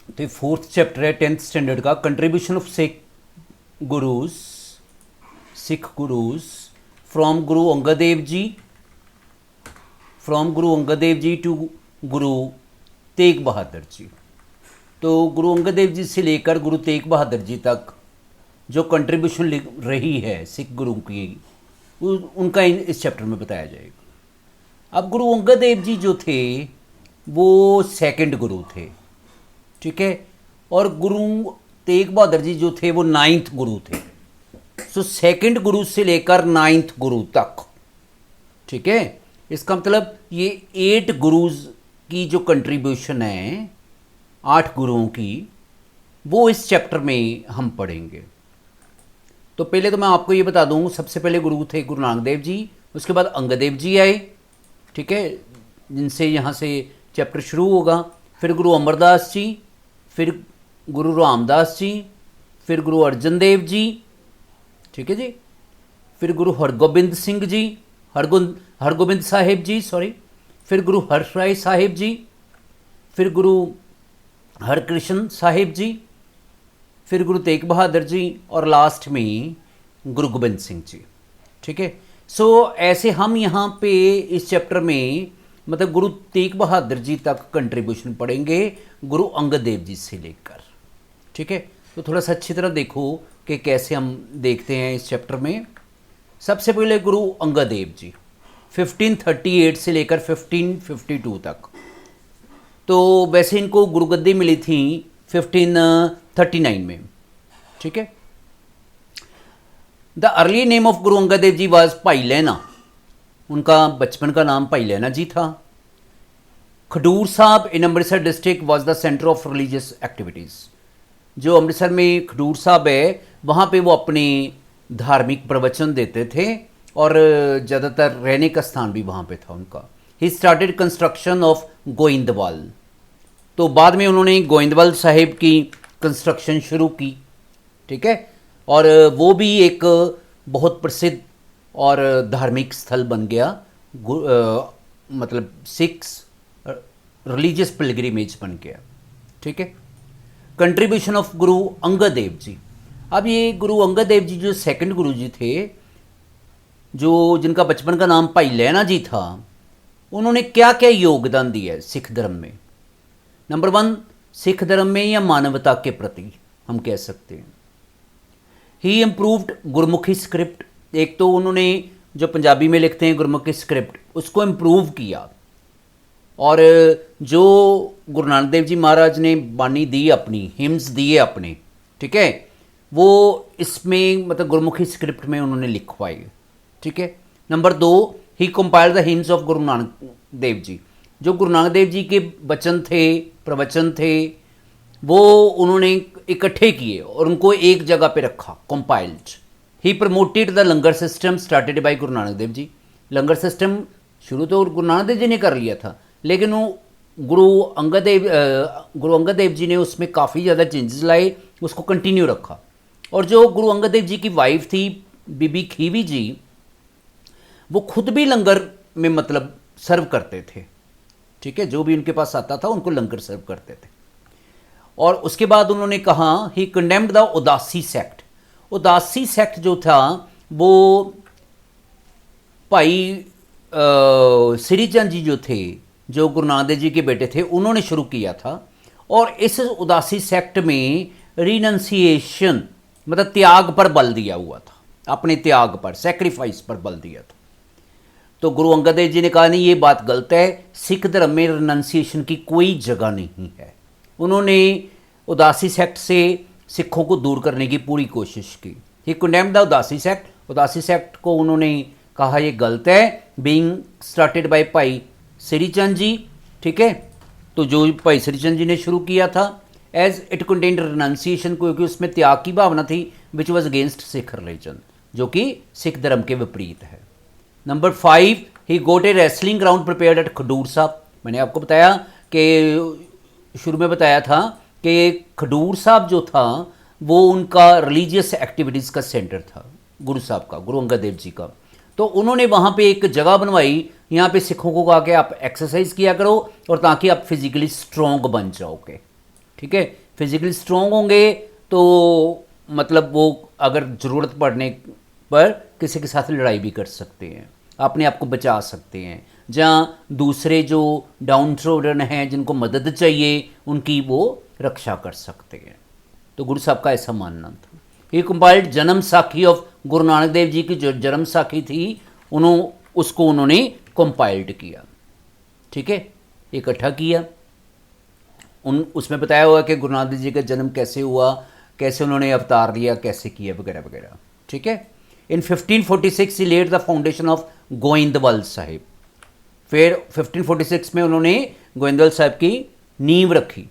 तो fourth chapter है 10th standard का, contribution of gurus Sikh gurus from Guru Angad Dev ji, from Guru Angad Dev ji to Guru Tegh Bahadur ji. तो गुरु अंगद देव जी से लेकर गुरु तेग बहादुर जी तक जो कंट्रीब्यूशन रही है सिख गुरु की, उनका इस चैप्टर में बताया जाएगा। अब गुरु अंगद देव जी जो थे वो सेकंड गुरु थे, ठीक है, और गुरु तेग बहादुर जी जो थे वो 9th गुरु थे। सो सेकंड गुरु से लेकर 9th गुरु तक, ठीक है। इसका मतलब ये 8 गुरुज की जो कंट्रीब्यूशन है 8 गुरुओं की, वो इस चैप्टर में हम पढ़ेंगे। तो पहले तो मैं आपको ये बता दूं, सबसे पहले गुरु थे गुरु नानक देव जी, उसके बाद अंगद देव जी आए, ठीक है, जिनसे यहाँ से चैप्टर शुरू होगा। फिर गुरु अमरदास जी, फिर गुरु रामदास जी, फिर गुरु अर्जन देव जी, ठीक है जी, फिर गुरु हरगोबिंद सिंह जी, हरगोबिंद साहिब जी सॉरी, फिर गुरु हर्षराय साहिब जी, फिर गुरु हरकृष्ण साहिब जी, फिर गुरु तेग बहादुर जी, और लास्ट में गुरु गोबिंद सिंह जी, ठीक है। सो ऐसे हम यहाँ पे इस चैप्टर में मतलब गुरु तेग बहादुर जी तक कंट्रीब्यूशन पढ़ेंगे, गुरु अंगद देव जी से लेकर, ठीक है। तो थोड़ा सा अच्छी तरह देखो कि कैसे हम देखते हैं इस चैप्टर में। सबसे पहले गुरु अंगद देव जी 1538 से लेकर 1552 तक। तो वैसे इनको गुरुगद्दी मिली थी 1539 में, ठीक है। The early name of Guru Angad Dev ji was भाई लैना, उनका बचपन का नाम भाई लैना जी था। Khadur Sahib in Amritsar district was the centre of religious activities. जो अमृतसर में खडूर साहब है वहाँ पे वो अपने धार्मिक प्रवचन देते थे और ज़्यादातर रहने का स्थान भी वहाँ पे था उनका। He started construction of Goindwal, तो बाद में उन्होंने गोइंदवाल साहिब की कंस्ट्रक्शन शुरू की, ठीक है, और वो भी एक बहुत प्रसिद्ध और धार्मिक स्थल बन गया, मतलब सिक्स रिलीजियस पिलग्रिमेज बन गया, ठीक है। Contribution of Guru Angad Dev ji. अब ये गुरु अंगद देव जी जो सेकंड गुरु जी थे, जो जिनका बचपन का नाम भाई लैना जी था, उन्होंने क्या क्या योगदान दिया है सिख धर्म में। नंबर 1, सिख धर्म में या मानवता के प्रति हम कह सकते हैं। ही इम्प्रूव्ड गुरमुखी स्क्रिप्ट, एक तो उन्होंने जो पंजाबी में लिखते हैं गुरमुखी स्क्रिप्ट उसको इम्प्रूव किया, और जो गुरु नानक देव जी महाराज ने बानी दी अपनी, हिम्स दिए अपने, ठीक है, वो इसमें मतलब गुरमुखी स्क्रिप्ट में उन्होंने लिखवाई, ठीक है। Number 2, he compiled the hymns of Guru Nanak Dev ji. जो गुरु नानक देव जी के वचन थे, प्रवचन थे, वो उन्होंने इकट्ठे किए और उनको एक जगह पे रखा, compiled. He promoted the langar system started by Guru Nanak Dev ji. Langar system शुरू तो गुरु नानक देव जी ने कर लिया था, लेकिन वो गुरु अंगद देव जी ने उसमें काफ़ी ज़्यादा चेंजेस लाए, उसको कंटिन्यू रखा। और जो गुरु अंगद देव जी की वाइफ थी बीबी खीवी जी, वो खुद भी लंगर में मतलब सर्व करते थे, ठीक है, जो भी उनके पास आता था उनको लंगर सर्व करते थे। और उसके बाद उन्होंने कहा ही कंडेम्ड द उदासी सेक्ट। उदासी सेक्ट जो था वो भाई श्री चंद जी जो थे, जो गुरु नानक देव जी के बेटे थे, उन्होंने शुरू किया था। और इस उदासी सेक्ट में रिनंसिएशन मतलब त्याग पर बल दिया हुआ था, अपने त्याग पर, सेक्रीफाइस पर बल दिया था। तो गुरु अंगद देव जी ने कहा नहीं, ये बात गलत है, सिख धर्म में रिनंसिएशन की कोई जगह नहीं है। उन्होंने उदासी सेक्ट से सिखों को दूर करने की पूरी कोशिश की। ही कंडेम्ड द उदासी सेक्ट। उदासी सेक्ट को उन्होंने कहा ये गलत है, बीइंग स्टार्टेड बाय भाई श्रीचंद जी, ठीक है। तो जो भाई श्रीचंद जी ने शुरू किया था, एज इट कंटेन्ड रिनाउंसिएशन, क्योंकि उसमें त्याग की भावना थी, which was against Sikh religion, जो कि सिख धर्म के विपरीत है। Number 5, he got a wrestling ground prepared at Khadur Sahib. मैंने आपको बताया कि शुरू में बताया था कि खडूर साहब जो था वो उनका रिलीजियस एक्टिविटीज़ का सेंटर था, गुरु साहब का, गुरु अंगद देव जी का। तो उन्होंने वहाँ पे एक जगह बनवाई, यहाँ पे सिखों को कहा कि आप एक्सरसाइज किया करो और ताकि आप फिजिकली स्ट्रॉन्ग बन जाओगे, ठीक है। फिजिकली स्ट्रॉन्ग होंगे तो मतलब वो अगर ज़रूरत पड़ने पर किसी के साथ लड़ाई भी कर सकते हैं, अपने आप को बचा सकते हैं। जहाँ दूसरे जो डाउन ट्रोडन हैं जिनको मदद चाहिए उनकी वो रक्षा कर सकते हैं। तो गुरु साहब का ऐसा मानना था। ही कंपाइल्ड जन्म साखी ऑफ गुरु नानक देव जी की जो जन्म साखी थी उसको उन्होंने कंपाइल्ड किया, ठीक है, इकट्ठा किया। उसमें बताया हुआ कि गुरु नानक देव जी का जन्म कैसे हुआ, कैसे उन्होंने अवतार लिया, कैसे किया वगैरह वगैरह, ठीक है। In 1546 he led the foundation of Goindwal Sahib. फिर 1546 में उन्होंने गोइंदवाल साहिब की नींव रखी।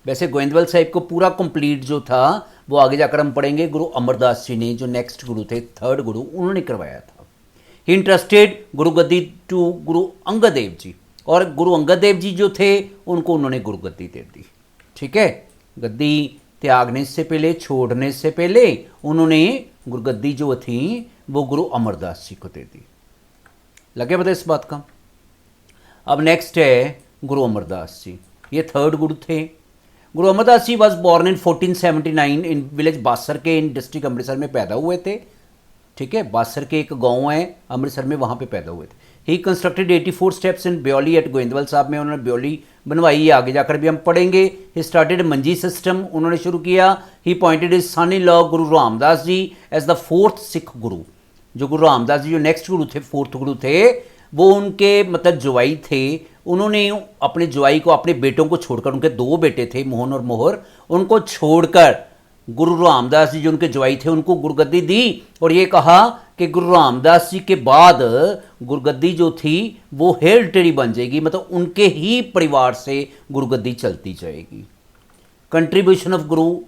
वैसे गोइंदवाल साहिब को पूरा कंप्लीट जो था वो आगे जाकर हम पढ़ेंगे गुरु अमरदास जी ने, जो नेक्स्ट गुरु थे, थर्ड गुरु, उन्होंने करवाया था। ही इंटरेस्टेड गुरु गद्दी टू गुरु अंगद देव जी, और गुरु अंगद देव जी जो थे उनको उन्होंने गुरु गद्दी दे दी, ठीक है। गद्दी त्यागने से पहले, छोड़ने से पहले उन्होंने गुरुगद्दी जो थी वो गुरु अमरदास जी को दे दी। लगे पता इस बात का। अब नेक्स्ट है गुरु अमरदास जी, ये थर्ड गुरु थे। Guru Amardas ji was born in 1479 in village Basarke, in district Amritsar में पैदा हुए थे, ठीक है। बासर के एक गांव है अमृतसर में, वहाँ पे पैदा हुए थे। He constructed 84 steps in baoli at Goindwal Sahib में उन्होंने ब्योली बनवाई है, आगे जाकर भी हम पढ़ेंगे। ही स्टार्टेड मंजी सिस्टम, उन्होंने शुरू किया। He pointed his son-in-law Guru Ramdas ji as the fourth Sikh Guru. जो गुरु रामदास जी जो नेक्स्ट गुरु थे, फोर्थ गुरु थे, वो उनके मतलब जुवाई थे। उन्होंने अपने जुवाई को, अपने बेटों को छोड़कर, उनके दो बेटे थे मोहन और मोहर, उनको छोड़कर गुरु रामदास जी जो उनके जुवाई थे उनको गुरुगद्दी दी, और ये कहा कि गुरु रामदास जी के बाद गुरुगद्दी जो थी वो हेरिडिटरी बन जाएगी, मतलब उनके ही परिवार से गुरुगद्दी चलती जाएगी। कंट्रीब्यूशन ऑफ गुरु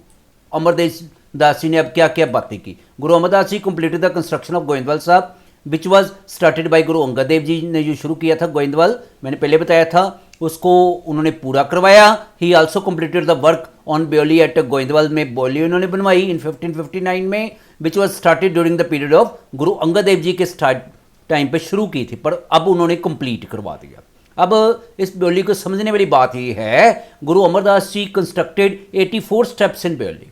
अमरदास जी ने अब क्या क्या बातें की। Guru Amardas ji completed the construction of Goindwal Sahib which was started by गुरु अंगद देव जी ने जो शुरू किया था गोइंदवाल, मैंने पहले बताया था, उसको उन्होंने पूरा करवाया। He also completed the work on baoli at Goindwal में ब्योली उन्होंने बनवाई इन 1559 में, which was started during the period of Guru Angad Dev ji के टाइम पे शुरू की थी, पर अब उन्होंने कंप्लीट करवा दिया। अब इस ब्योली को समझने वाली बात यह है, गुरु अमरदास जी कंस्ट्रक्टेड 84 स्टेप्स इन ब्योली।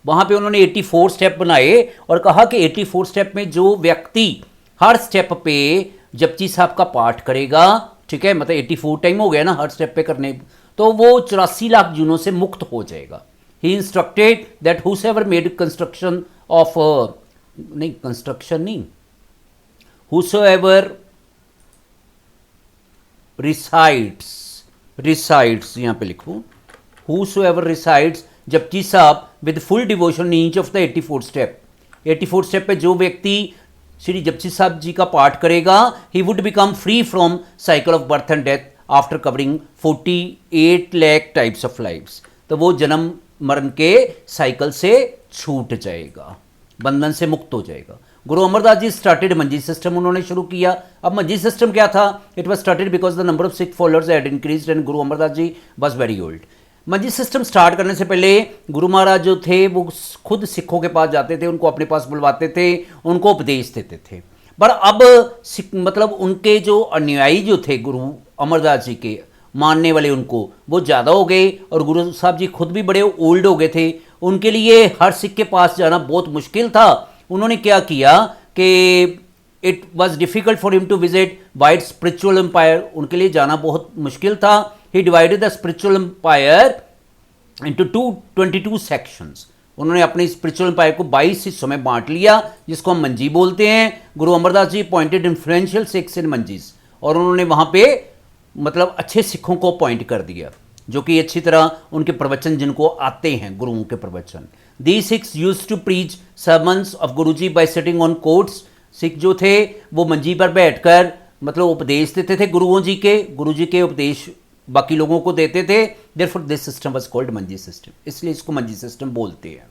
वहाँ पे उन्होंने 84 स्टेप बनाए और कहा कि 84 स्टेप में जो व्यक्ति हर स्टेप पे जपजी साहब का पाठ करेगा, ठीक है, मतलब 84 टाइम हो गया ना हर स्टेप पे करने, तो वो 84 लाख जुनों से मुक्त हो जाएगा। He instructed that whosoever made construction of whosoever recites यहाँ पे लिखूं, whosoever recites Japji Sahib with full devotion each of the 84 step. 84 step पे जो व्यक्ति श्री जपजी साहब जी का पाठ करेगा, he would become free from cycle of birth and death after covering 48 lakh types of lifes. तो वो जन्म मरण के साइकिल से छूट जाएगा, बंधन से मुक्त हो जाएगा। गुरु अमरदास जी स्टार्टेड मंजी सिस्टम, उन्होंने शुरू किया। अब मंजी सिस्टम क्या था? It was started because the number of Sikh followers had increased and Guru Amardas ji was very old. Manji system start करने से पहले गुरु महाराज जो थे वो खुद सिखों के पास जाते थे, उनको अपने पास बुलवाते थे, उनको उपदेश देते थे। पर अब मतलब उनके जो अनुयायी जो थे गुरु अमरदास जी के मानने वाले, उनको वो ज़्यादा हो गए और गुरु साहब जी खुद भी बड़े ओल्ड हो गए थे। उनके लिए हर सिख के पास जाना बहुत मुश्किल था। उन्होंने क्या किया कि it was difficult for him to visit wide spiritual empire, उनके लिए जाना बहुत मुश्किल था। He divided the spiritual empire into 22 sections. उन्होंने अपने स्पिरिचुअल एम्पायर को 22 हिस्सों में बांट लिया, जिसको हम मंजी बोलते हैं। गुरु अमरदास जी अपॉइंटेड इन्फ्लुएंशियल सिख्स इन मंजीज, और उन्होंने वहाँ पे मतलब अच्छे सिखों को अपॉइंट कर दिया जो कि अच्छी तरह उनके प्रवचन जिनको आते हैं, गुरुओं के प्रवचन। The Sikhs used to preach sermons of Guru ji by sitting on cots. Sikh जो थे वो मंजी पर बैठकर मतलब उपदेश देते थे गुरु जी के उपदेश बाकी लोगों को देते थे। Therefore this system was called Manji system, इसलिए इसको मंजी सिस्टम बोलते हैं।